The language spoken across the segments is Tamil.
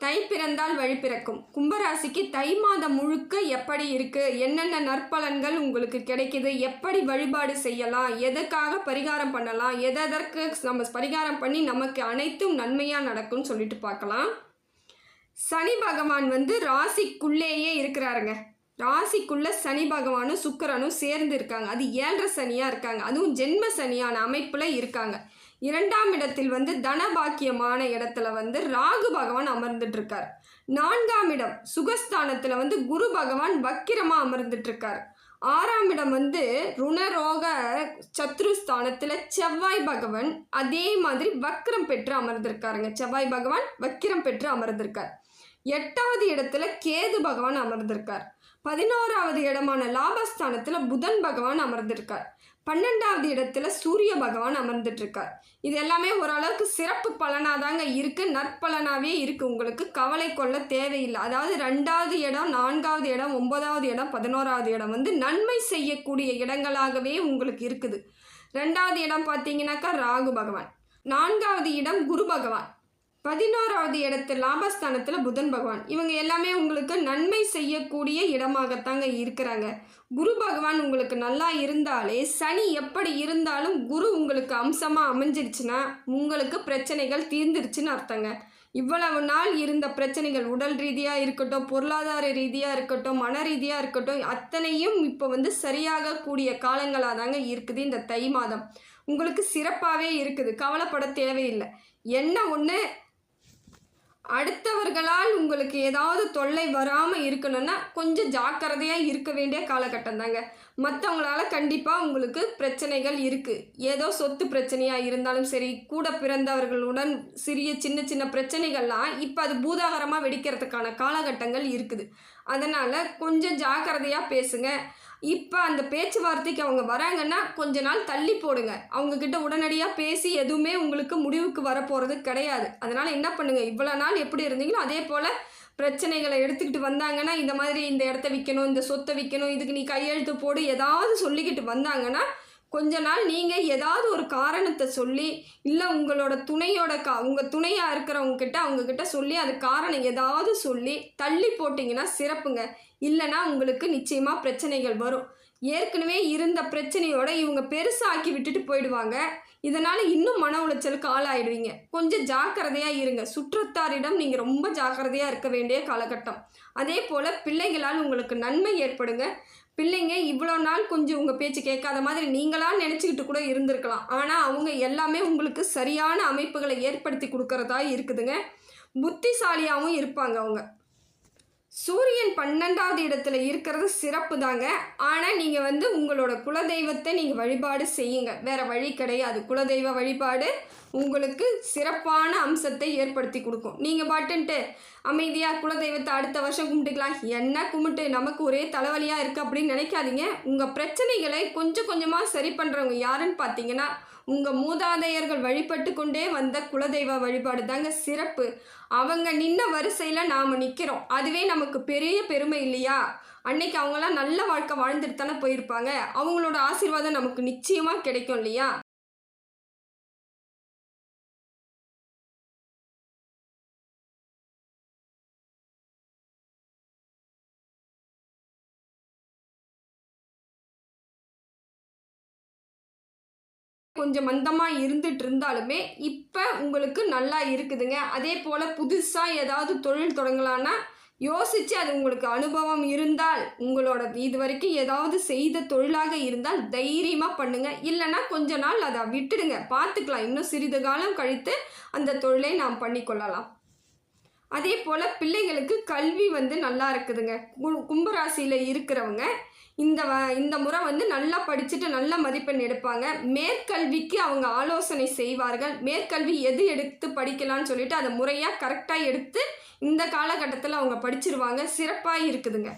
தை பிறந்தால் வழி பிறக்கும். கும்பராசிக்கு தை மாதம் முழுக்க எப்படி இருக்குது, என்னென்ன நற்பலன்கள் உங்களுக்கு கிடைக்குது, எப்படி வழிபாடு செய்யலாம், எதுக்காக பரிகாரம் பண்ணலாம், எதற்கு நம்ம பரிகாரம் பண்ணி நமக்கு அனைத்தும் நன்மையாக நடக்கும்னு சொல்லிட்டு பார்க்கலாம். சனி பகவான் ராசிக்குள்ளேயே இருக்கிறாருங்க. ராசிக்குள்ள சனி பகவானும் சுக்கிரனும் சேர்ந்து இருக்காங்க. அது 7.5 சனியாக இருக்காங்க. அதுவும் ஜென்ம சனியான அமைப்பில் இருக்காங்க. 2ஆம் இடத்தில் தனபாக்கியமான இடத்துல ராகு பகவான் அமர்ந்துட்டு இருக்கார். 4ஆம் இடம் சுகஸ்தானத்தில் குரு பகவான் வக்கிரமாக அமர்ந்துட்டு இருக்கார். 6ஆம் இடம் ருணரோக சத்ருஸ்தானத்தில் செவ்வாய் பகவான் அதே மாதிரி வக்கிரம் பெற்று அமர்ந்திருக்காருங்க. செவ்வாய் பகவான் வக்கிரம் பெற்று அமர்ந்திருக்கார். 8வது இடத்துல கேது பகவான் அமர்ந்திருக்கார். 11வது இடமான லாபஸ்தானத்தில் புதன் பகவான் அமர்ந்திருக்கார். 12வது இடத்துல சூரிய பகவான் அமர்ந்துட்டு இருக்கார். இது எல்லாமே ஓரளவுக்கு சிறப்பு பலனாக தாங்க இருக்குது, நற்பலனாகவே இருக்குது. உங்களுக்கு கவலை கொள்ள தேவையில்லை. அதாவது 2வது இடம், 4வது இடம், 9வது இடம், 11வது இடம் நன்மை செய்யக்கூடிய இடங்களாகவே உங்களுக்கு இருக்குது. 2வது இடம் பார்த்தீங்கன்னாக்கா ராகு பகவான், 4வது இடம் குரு பகவான், 11வது இடத்து லாபஸ்தானத்தில் புதன் பகவான். இவங்க எல்லாமே உங்களுக்கு நன்மை செய்யக்கூடிய இடமாகத்தாங்க இருக்கிறாங்க. குரு பகவான் உங்களுக்கு நல்லா இருந்தாலே சனி எப்படி இருந்தாலும் குரு உங்களுக்கு அம்சமாக அமைஞ்சிருச்சுன்னா உங்களுக்கு பிரச்சனைகள் தீர்ந்துருச்சுன்னு அர்த்தங்க. இவ்வளவு நாள் இருந்த பிரச்சனைகள் உடல் ரீதியாக இருக்கட்டும், பொருளாதார ரீதியாக இருக்கட்டும், மன ரீதியாக இருக்கட்டும், அத்தனையும் இப்போ சரியாகக்கூடிய காலங்களாக தாங்க இருக்குது. இந்த தை மாதம் உங்களுக்கு சிறப்பாகவே இருக்குது. கவலைப்பட தேவையில்லை. என்ன ஒன்று, அடுத்தவர்களால் உங்களுக்கு ஏதாவது தொல்லை வராமல் இருக்கணும்னா கொஞ்சம் ஜாக்கிரதையாக இருக்க வேண்டிய காலகட்டம் தாங்க. மற்றவங்களால கண்டிப்பாக உங்களுக்கு பிரச்சனைகள் இருக்குது. ஏதோ சொத்து பிரச்சனையாக இருந்தாலும் சரி, கூட பிறந்தவர்களுடன் சின்ன சின்ன பிரச்சனைகள்லாம் இப்போ அது பூதாகரமாக வெடிக்கிறதுக்கான காலகட்டங்கள் இருக்குது. அதனால் கொஞ்சம் ஜாக்கிரதையாக பேசுங்க. இப்போ அந்த பேச்சுவார்த்தைக்கு அவங்க வராங்கன்னா கொஞ்ச நாள் தள்ளி போடுங்க. அவங்கக்கிட்ட உடனடியாக பேசி எதுவுமே உங்களுக்கு முடிவுக்கு வரப்போகிறது கிடையாது. அதனால் என்ன பண்ணுங்கள், இவ்வளோ நாள் எப்படி இருந்தீங்களோ அதே போல் பிரச்சனைகளை எடுத்துக்கிட்டு வந்தாங்கன்னா, இந்த மாதிரி இந்த இடத்த விற்கணும், இந்த சொத்தை விற்கணும், இதுக்கு நீ கையெழுத்து போடு ஏதாவது சொல்லிக்கிட்டு வந்தாங்கன்னா கொஞ்ச நாள் நீங்கள் ஏதாவது ஒரு காரணத்தை சொல்லி, இல்லை உங்களோட துணையோட உங்கள் துணையாக இருக்கிறவங்கக்கிட்ட அவங்கக்கிட்ட சொல்லி அது காரணம் ஏதாவது சொல்லி தள்ளி போட்டிங்கன்னா சிறப்புங்க. இல்லைனா உங்களுக்கு நிச்சயமாக பிரச்சனைகள் வரும். ஏற்கனவே இருந்த பிரச்சனையோட இவங்க பெருசாக்கி விட்டுட்டு போயிடுவாங்க. இதனால் இன்னும் மன உளைச்சலுக்கு ஆளாயிடுவீங்க. கொஞ்சம் ஜாக்கிரதையாக இருங்க. சுற்றத்தாரிடம் நீங்கள் ரொம்ப ஜாக்கிரதையாக இருக்க வேண்டிய காலகட்டம். அதே போல் பிள்ளைகளால் உங்களுக்கு நன்மை ஏற்படுங்க. பிள்ளைங்க இவ்வளோ நாள் கொஞ்சம் உங்கள் பேச்சு கேட்காத மாதிரி நீங்களாக நினச்சிக்கிட்டு கூட இருந்திருக்கலாம். ஆனால் அவங்க எல்லாமே உங்களுக்கு சரியான அமைப்புகளை ஏற்படுத்தி கொடுக்கறதா இருக்குதுங்க. புத்திசாலியாகவும் இருப்பாங்க அவங்க. சூரியன் 12வது இடத்துல இருக்கிறது சிறப்பு தாங்க. ஆனால் நீங்கள் உங்களோட குலதெய்வத்தை நீங்கள் வழிபாடு செய்யுங்க. வேறு வழி கிடையாது. குலதெய்வ வழிபாடு உங்களுக்கு சிறப்பான அம்சத்தை ஏற்படுத்தி கொடுக்கும். நீங்கள் பாட்டுன்ட்டு அமைதியாக குலதெய்வத்தை அடுத்த வருஷம் கும்பிட்டுக்கலாம், என்ன கும்பிட்டு நமக்கு ஒரே தலைவலியாக இருக்குது அப்படின்னு நினைக்காதீங்க. உங்கள் பிரச்சனைகளை கொஞ்சம் கொஞ்சமாக சரி பண்ணுறவங்க யாருன்னு பார்த்தீங்கன்னா உங்கள் மூதாதையர்கள் வழிபட்டு கொண்டே வந்த குலதெய்வ வழிபாடு தாங்க சிறப்பு. அவங்க நின்ன வரிசையில் நாம் நிற்கிறோம். அதுவே நமக்கு பெரிய பெருமை இல்லையா? அன்னைக்கு அவங்களாம் நல்ல வாழ்க்கை வாழ்ந்துட்டு தானே போயிருப்பாங்க. அவங்களோட ஆசீர்வாதம் நமக்கு நிச்சயமாக கிடைக்கும் இல்லையா? கொஞ்சம் மந்தமாக இருந்துட்டு இருந்தாலுமே இப்போ உங்களுக்கு நல்லா இருக்குதுங்க. அதே போல் புதுசாக ஏதாவது தொழில் தொடங்கலான்னா யோசித்து அது உங்களுக்கு அனுபவம் இருந்தால், உங்களோட இது வரைக்கும் ஏதாவது செய்த தொழிலாக இருந்தால் தைரியமாக பண்ணுங்கள். இல்லைன்னா கொஞ்ச நாள் அதை விட்டுடுங்க, பார்த்துக்கலாம். இன்னும் சிறிது காலம் கழித்து அந்த தொழிலை நாம் பண்ணிக்கொள்ளலாம். அதே போல் பிள்ளைகளுக்கு கல்வி நல்லா இருக்குதுங்க. கும்பராசியில் இருக்கிறவங்க இந்த முறை நல்லா படிச்சுட்டு நல்ல மதிப்பெண் எடுப்பாங்க. மேற்கல்விக்கு அவங்க ஆலோசனை செய்வார்கள். மேற்கல்வி எது எடுத்து படிக்கலான்னு சொல்லிட்டு அதை முறையாக கரெக்டாக எடுத்து இந்த காலகட்டத்தில் அவங்க படிச்சிருவாங்க. சிறப்பாக இருக்குதுங்க.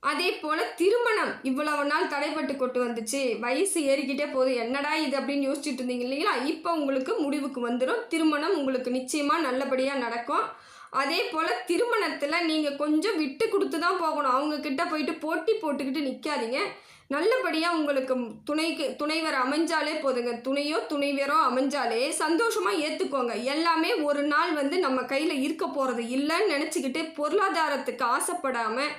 அதே போல் திருமணம் இவ்வளவு நாள் தடைப்பட்டு கொண்டு வந்துச்சு, வயசு ஏறிக்கிட்டே போகுது, என்னடா இது அப்படின்னு யோசிச்சுட்டு இருந்தீங்க இல்லைங்களா? இப்போ உங்களுக்கு முடிவுக்கு வந்துடும். திருமணம் உங்களுக்கு நிச்சயமாக நல்லபடியாக நடக்கும். அதே போல் திருமணத்தில் நீங்கள் கொஞ்சம் விட்டு கொடுத்து தான் போகணும். அவங்கக்கிட்ட போயிட்டு போட்டி போட்டுக்கிட்டு நிற்காதீங்க. நல்லபடியாக உங்களுக்கு துணைவர் அமைஞ்சாலே போதுங்க. துணையோ துணைவரோ அமைஞ்சாலே சந்தோஷமாக ஏற்றுக்கோங்க. எல்லாமே ஒரு நாள் வந்து நம்ம கையில் இருக்க போகிறது இல்லைன்னு நினச்சிக்கிட்டு பொருளாதாரத்துக்கு ஆசைப்படாமல்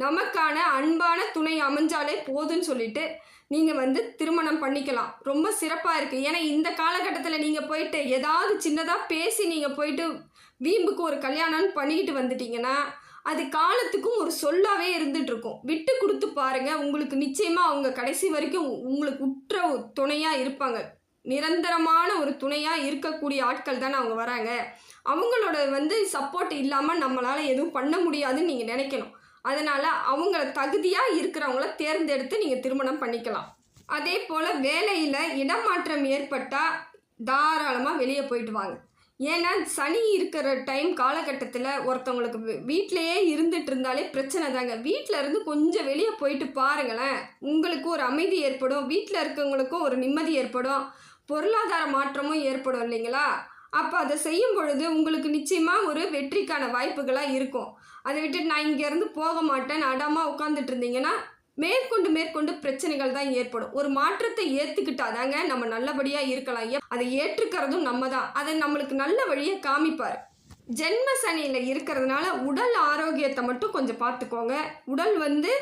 நமக்கான அன்பான துணை அமைஞ்சாலே போதுன்னு சொல்லிட்டு நீங்கள் வந்து திருமணம் பண்ணிக்கலாம். ரொம்ப சிறப்பாக இருக்குது. ஏன்னா இந்த காலகட்டத்தில் நீங்கள் போயிட்டு ஏதாவது சின்னதாக பேசி நீங்கள் போயிட்டு வீம்புக்கு ஒரு கல்யாணம்னு பண்ணிக்கிட்டு வந்துட்டீங்கன்னா அது காலத்துக்கும் ஒரு சொல்லாவே இருந்துகிட்ருக்கும். விட்டு கொடுத்து பாருங்கள், உங்களுக்கு நிச்சயமாக அவங்க கடைசி வரைக்கும் உங்களுக்கு உற்ற துணையாக இருப்பாங்க. நிரந்தரமான ஒரு துணையாக இருக்கக்கூடிய ஆட்கள் தானே அவங்க வராங்க. அவங்களோட வந்து சப்போர்ட் இல்லாமல் நம்மளால் எதுவும் பண்ண முடியாதுன்னு நீங்கள் நினைக்கணும். அதனால் அவங்கள தகுதியாக இருக்கிறவங்கள தேர்ந்தெடுத்து நீங்கள் திருமணம் பண்ணிக்கலாம். அதே போல் வேலையில் இடமாற்றம் ஏற்பட்டால் தாராளமாக வெளியே போயிட்டு வாங்க. ஏன்னா சனி இருக்கிற காலகட்டத்தில் ஒருத்தவங்களுக்கு வீட்டிலையே இருந்துட்டு இருந்தாலே பிரச்சனை தாங்க. வீட்டில் இருந்து கொஞ்சம் வெளியே போயிட்டு பாருங்களேன், உங்களுக்கு ஒரு அமைதி ஏற்படும், வீட்டில் இருக்கவங்களுக்கும் ஒரு நிம்மதி ஏற்படும், பொருளாதார மாற்றமும் ஏற்படும் இல்லைங்களா? அப்போ அதை செய்யும் பொழுது உங்களுக்கு நிச்சயமாக ஒரு வெற்றிக்கான வாய்ப்புகளாக இருக்கும். அதை விட்டுட்டு நான் இங்கேருந்து போக மாட்டேன் அடமாக உட்காந்துட்டு இருந்தீங்கன்னா மேற்கொண்டு பிரச்சனைகள் தான் ஏற்படும். ஒரு மாற்றத்தை ஏற்றுக்கிட்டாதாங்க நம்ம நல்லபடியாக இருக்கலாம். அதை ஏற்றுக்கிறதும் நம்ம தான். அதை நம்மளுக்கு நல்ல வழியை காமிப்பார். ஜென்ம சனியில் இருக்கிறதுனால உடல் ஆரோக்கியத்தை மட்டும் கொஞ்சம் பார்த்துக்கோங்க. உடல் வந்து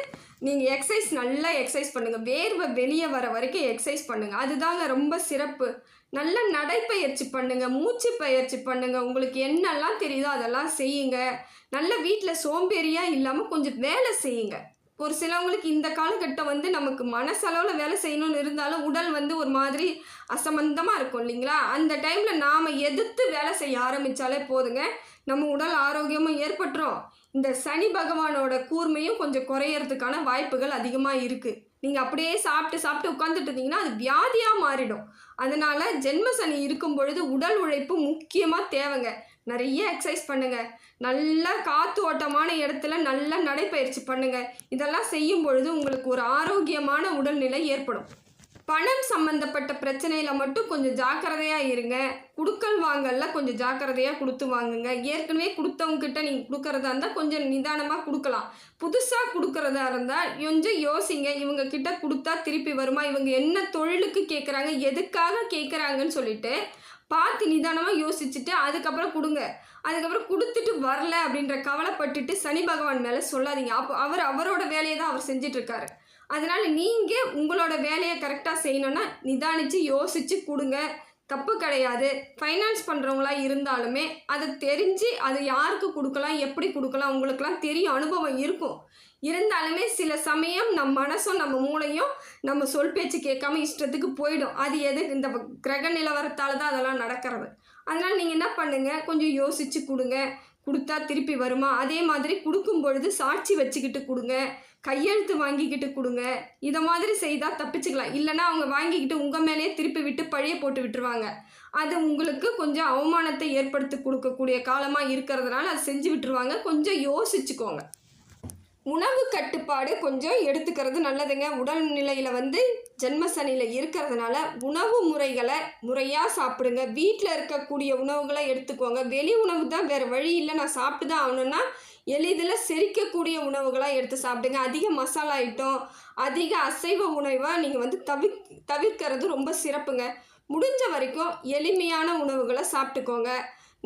நீங்கள் நல்லா எக்ஸசைஸ் பண்ணுங்கள். வேர்வை வெளியே வர வரைக்கும் எக்ஸசைஸ் பண்ணுங்கள். அதுதாங்க ரொம்ப சிறப்பு. நல்ல நடைப்பயிற்சி பண்ணுங்கள், மூச்சு பயிற்சி பண்ணுங்கள். உங்களுக்கு என்னெல்லாம் தெரியுதோ அதெல்லாம் செய்யுங்க. நல்ல வீட்டில் சோம்பேறியாக இல்லாமல் கொஞ்சம் வேலை செய்யுங்க. ஒரு சிலவங்களுக்கு இந்த காலகட்டம் வந்து நமக்கு மனசளவில் வேலை செய்யணும்னு இருந்தாலும் உடல் வந்து ஒரு மாதிரி அசம்பந்தமாக இருக்கும் இல்லைங்களா? அந்த டைமில் நாம் எதிர்த்து வேலை செய்ய ஆரம்பித்தாலே போதுங்க, நம்ம உடல் ஆரோக்கியமும் ஏற்பட்டுரும். இந்த சனி பகவானோட கூர்மையும் கொஞ்சம் குறையறதுக்கான வாய்ப்புகள் அதிகமாக இருக்குது. நீங்கள் அப்படியே சாப்பிட்டு உட்காந்துட்டு இருந்தீங்கன்னா அது வியாதியாக மாறிடும். அதனால் ஜென்ம சனி இருக்கும் பொழுது உடல் உழைப்பு முக்கியமாக தேவைங்க. நிறைய எக்ஸசைஸ் பண்ணுங்கள். நல்ல காற்று ஓட்டமான இடத்துல நல்ல நடைப்பயிற்சி பண்ணுங்கள். இதெல்லாம் செய்யும் பொழுது உங்களுக்கு ஒரு ஆரோக்கியமான உடல்நிலை ஏற்படும். பணம் சம்மந்தப்பட்ட பிரச்சனையில் மட்டும் கொஞ்சம் ஜாக்கிரதையாக இருங்க. குடுக்கல் வாங்கல கொஞ்சம் ஜாக்கிரதையாக கொடுத்து வாங்குங்க. ஏற்கனவே கொடுத்தவங்ககிட்ட நீங்கள் கொடுக்குறதா இருந்தால் கொஞ்சம் நிதானமாக கொடுக்கலாம். புதுசாக கொடுக்குறதா இருந்தால் கொஞ்சம் யோசிங்க. இவங்க கிட்ட கொடுத்தா திருப்பி வருமா, இவங்க என்ன தொழிலுக்கு கேட்குறாங்க, எதுக்காக கேட்குறாங்கன்னு சொல்லிட்டு பார்த்து நிதானமாக யோசிச்சுட்டு அதுக்கப்புறம் கொடுங்க. அதுக்கப்புறம் கொடுத்துட்டு வரல அப்படின்ற கவலைப்பட்டுட்டு சனி பகவான் மேலே சொல்லாதீங்க. அப்போ அவரோட வேலையை தான் அவர் செஞ்சிட்ருக்காரு. அதனால் நீங்கள் உங்களோட வேலையை கரெக்டாக செய்யணுன்னா நிதானித்து யோசித்து கொடுங்க, தப்பு கிடையாது. ஃபைனான்ஸ் பண்ணுறவங்களா இருந்தாலுமே அதை தெரிஞ்சு அதை யாருக்கு கொடுக்கலாம், எப்படி கொடுக்கலாம், உங்களுக்கெல்லாம் தெரியும், அனுபவம் இருக்கும். இருந்தாலுமே சில சமயம் நம்ம மனசும் நம்ம மூளையும் நம்ம சொல் பேச்சு கேட்காம இஷ்டத்துக்கு போயிடும். அது இந்த கிரக நிலவரத்தால் தான் அதெல்லாம் நடக்கிறது. அதனால் நீங்கள் என்ன பண்ணுங்கள், கொஞ்சம் யோசித்து கொடுங்க. கொடுத்தா திருப்பி வருமா, அதே மாதிரி கொடுக்கும் பொழுது சாட்சி வச்சுக்கிட்டு கொடுங்க, கையெழுத்து வாங்கிக்கிட்டு கொடுங்க. இதை மாதிரி செய்தால் தப்பிச்சுக்கலாம். இல்லைனா அவங்க வாங்கிக்கிட்டு உங்கள் மேலேயே திருப்பி விட்டு பழிய போட்டு விட்டுருவாங்க. அது உங்களுக்கு கொஞ்சம் அவமானத்தை ஏற்படுத்தி கொடுக்கக்கூடிய காலமாக இருக்கிறதுனால அதை செஞ்சு விட்டுருவாங்க. கொஞ்சம் யோசிச்சுக்கோங்க. உணவு கட்டுப்பாடு கொஞ்சம் எடுத்துக்கிறது நல்லதுங்க. உடல் நிலையில் வந்து ஜென்மசனியில் இருக்கிறதுனால உணவு முறைகளை முறையாக சாப்பிடுங்க. வீட்டில் இருக்கக்கூடிய உணவுகளை எடுத்துக்கோங்க. வெளி உணவு தான் வேறு வழி இல்லை, நான் சாப்பிட்டு தான் ஆகணுன்னா எளிதில் செரிக்கக்கூடிய உணவுகளாக எடுத்து சாப்பிடுங்க. அதிக மசாலா ஐட்டம், அதிக அசைவ உணவை நீங்கள் வந்து தவிர்க்கிறது ரொம்ப சிறப்புங்க. முடிஞ்ச வரைக்கும் எளிமையான உணவுகளை சாப்பிட்டுக்கோங்க.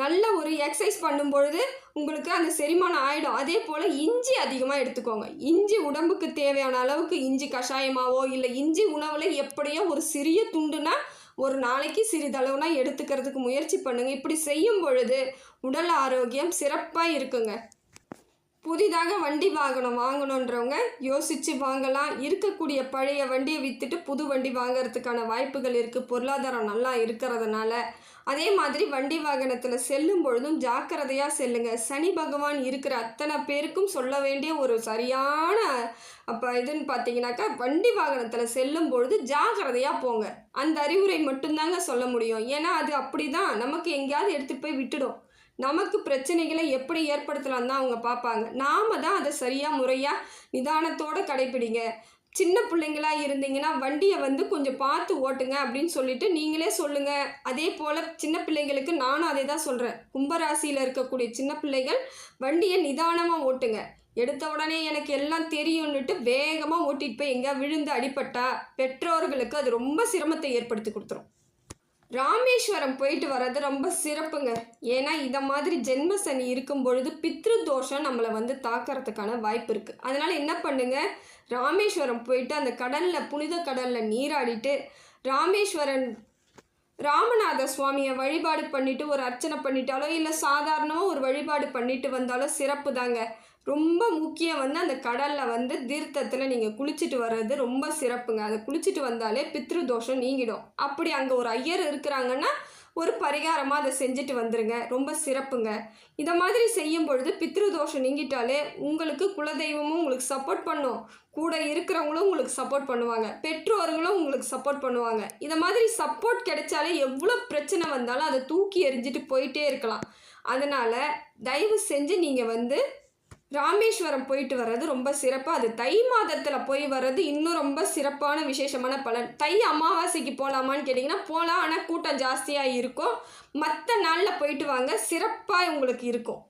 நல்ல ஒரு எக்ஸசைஸ் பண்ணும்பொழுது உங்களுக்கு அந்த செரிமானம் ஆகிடும். அதே போல் இஞ்சி அதிகமாக எடுத்துக்கோங்க. இஞ்சி உடம்புக்கு தேவையான அளவுக்கு இஞ்சி கஷாயமாவோ இல்லை இஞ்சி உணவில் எப்படியோ ஒரு சிறிய துண்டுனா ஒரு நாளைக்கு சிறிதளவுனா எடுத்துக்கிறதுக்கு முயற்சி பண்ணுங்கள். இப்படி செய்யும் பொழுது உடல் ஆரோக்கியம் சிறப்பாக இருக்குங்க. புதிதாக வண்டி வாகனம் வாங்கணுன்றவங்க யோசித்து வாங்கலாம். இருக்கக்கூடிய பழைய வண்டியை விற்றுட்டு புது வண்டி வாங்கிறதுக்கான வாய்ப்புகள் இருக்குது, பொருளாதாரம் நல்லா இருக்கிறதுனால. அதே மாதிரி வண்டி வாகனத்தில் செல்லும் பொழுதும் ஜாக்கிரதையாக செல்லுங்க. சனி பகவான் இருக்கிற அத்தனை பேருக்கும் சொல்ல வேண்டிய ஒரு சரியான இதுன்னு பார்த்தீங்கன்னாக்கா, வண்டி வாகனத்தில் செல்லும் பொழுது ஜாக்கிரதையாக போங்க. அந்த அறிவுரை மட்டும்தாங்க சொல்ல முடியும். ஏன்னா அது அப்படி தான் நமக்கு எங்கேயாவது எடுத்துகிட்டு போய் விட்டுடும். நமக்கு பிரச்சனைகளை எப்படி ஏற்படுத்தலாம் தான் அவங்க பார்ப்பாங்க. நாம் தான் அதை சரியாக முறையாக நிதானத்தோடு கடைப்பிடிங்க. சின்ன பிள்ளைங்களா இருந்தீங்கன்னா வண்டியை வந்து கொஞ்சம் பார்த்து ஓட்டுங்க அப்படின்னு சொல்லிட்டு நீங்களே சொல்லுங்கள். அதே போல் சின்ன பிள்ளைங்களுக்கு நானும் அதே தான் சொல்கிறேன். கும்பராசியில் இருக்கக்கூடிய சின்ன பிள்ளைகள் வண்டியை நிதானமாக ஓட்டுங்க. எடுத்த உடனே எனக்கு எல்லாம் தெரியும்னுட்டு வேகமாக ஓட்டிகிட்டு போய் எங்கேயா விழுந்து அடிபட்டா பெற்றோர்களுக்கு அது ரொம்ப சிரமத்தை ஏற்படுத்தி கொடுத்துரும். ராமேஸ்வரம் போயிட்டு வர்றது ரொம்ப சிறப்புங்க. ஏன்னா இதை மாதிரி ஜென்ம சனி இருக்கும் பொழுது பித்ரு தோஷம் நம்மளை வந்து தாக்கிறதுக்கான வாய்ப்பு இருக்குது. அதனால் என்ன பண்ணுங்க, ராமேஸ்வரம் போயிட்டு அந்த கடலில் புனித கடலில் நீராடிட்டு ராமநாத சுவாமியை வழிபாடு பண்ணிவிட்டு ஒரு அர்ச்சனை பண்ணிட்டாலோ இல்லை சாதாரணமாக ஒரு வழிபாடு பண்ணிட்டு வந்தாலோ சிறப்பு தாங்க. ரொம்ப முக்கியம் வந்து அந்த கடலில் வந்து தீர்த்தத்தில் நீங்கள் குளிச்சுட்டு வர்றது ரொம்ப சிறப்புங்க. அதை குளிச்சுட்டு வந்தாலே பித்ரு தோஷம் நீங்கிடும். அப்படி அங்கே ஒரு ஐயர் இருக்கிறாங்கன்னா ஒரு பரிகாரமாக அதை செஞ்சுட்டு வந்துடுங்க, ரொம்ப சிறப்புங்க. இதை மாதிரி செய்யும் பொழுது பித்ரு தோஷம் நீங்கிட்டாலே உங்களுக்கு குலதெய்வமும் உங்களுக்கு சப்போர்ட் பண்ணும், கூட இருக்கிறவங்களும் உங்களுக்கு சப்போர்ட் பண்ணுவாங்க, பெற்றோர்களும் உங்களுக்கு சப்போர்ட் பண்ணுவாங்க. இதை மாதிரி சப்போர்ட் கிடைச்சாலே எவ்வளோ பிரச்சனை வந்தாலும் அதை தூக்கி எறிஞ்சிட்டு போயிட்டே இருக்கலாம். அதனால் தயவு செஞ்சு நீங்கள் வந்து ராமேஸ்வரம் போயிட்டு வர்றது ரொம்ப சிறப்பு. அது தை மாதத்தில் போய் வர்றது இன்னும் ரொம்ப சிறப்பான விசேஷமான பலன். தை அமாவாசைக்கு போகலாமான்னு கேட்டிங்கன்னா போகலாம், ஆனால் கூட்டம் ஜாஸ்தியாக இருக்கும். மற்ற நாளில் போயிட்டு வாங்க, சிறப்பாக உங்களுக்கு இருக்கும்.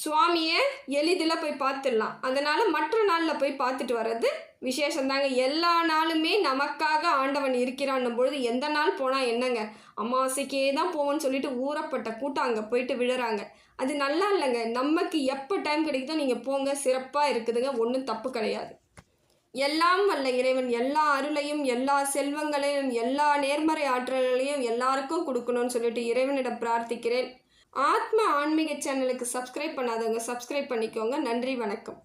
சுவாமியை எளிதில் போய் பார்த்துடலாம். அதனால் மற்ற நாளில் போய் பார்த்துட்டு வர்றது விசேஷந்தாங்க. எல்லா நாளுமே நமக்காக ஆண்டவன் இருக்கிறான்னும் பொழுது எந்த நாள் போனால் என்னங்க, அமாவாசைக்கே தான் போவோன்னு சொல்லிட்டு ஊறப்பட்ட கூட்டம் அங்கே போயிட்டு விழுறாங்க. அது நல்லா இல்லைங்க. நமக்கு எப்போ டைம் கிடைக்குதோ நீங்கள் போங்க, சிறப்பாக இருக்குதுங்க, ஒன்றும் தப்பு கிடையாது. எல்லாம் வல்ல இறைவன் எல்லா அருளையும் எல்லா செல்வங்களையும் எல்லா நேர்மறை ஆற்றல்களையும் எல்லாருக்கும் கொடுக்கணும்னு சொல்லிட்டு இறைவனிடம் பிரார்த்திக்கிறேன். ஆத்ம ஆன்மீக சேனலுக்கு சப்ஸ்கிரைப் பண்ணாதவங்க சப்ஸ்கிரைப் பண்ணிக்கோங்க. நன்றி, வணக்கம்.